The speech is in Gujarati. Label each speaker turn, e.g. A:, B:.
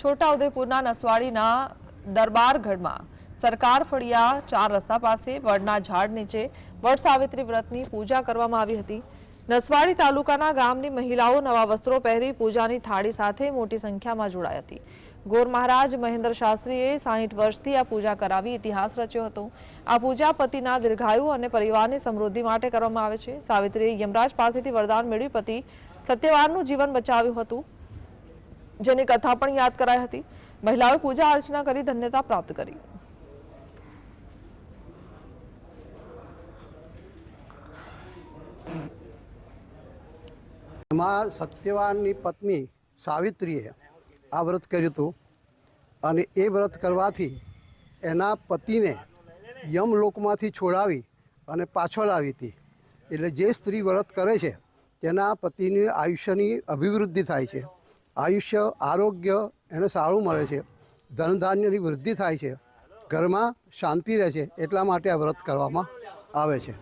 A: છોટાઉદેપુરના નસવાડીના દરબારગઢમાં સરકાર ફળિયા 4 રસ્તા પાસે વડના ઝાડ નીચે વડ સાવિત્રી વ્રતની પૂજા કરવામાં આવી હતી। નસવાડી તાલુકાના ગામની મહિલાઓ નવા વસ્ત્રો પહેરી પૂજાની થાળી સાથે મોટી સંખ્યામાં જોડાઈ હતી। ગોર મહારાજ મહેન્દ્ર શાસ્ત્રીએ 60 વર્ષથી આ પૂજા કરાવી ઇતિહાસ રચ્યો હતો। આ પૂજા પતિના દીર્ઘાયુ અને પરિવારની સમૃદ્ધિ માટે કરવામાં આવે છે। સાવિત્રીએ યમરાજ પાસેથી વરદાન મેળવી પતિ સત્યવાનનું જીવન બચાવ્યું હતું, જેની કથા પણ યાદ કરાઈ હતી। મહિલાઓએ પૂજા અર્ચના કરી ધન્યતા પ્રાપ્ત કરી।
B: સત્યવાનની પત્ની સાવિત્રીએ આ વ્રત કર્યું હતું અને એ વ્રત કરવાથી એના પતિને યમલોકમાંથી છોડાવી અને પાછળ આવી હતી। એટલે જે સ્ત્રી વ્રત કરે છે તેના પતિની આયુષ્યની અભિવૃદ્ધિ થાય છે, આયુષ્ય આરોગ્ય એને સારું મળે છે, ધન ધાન્યની વૃદ્ધિ થાય છે, ઘરમાં શાંતિ રહે છે। એટલા માટે આ વ્રત કરવામાં આવે છે।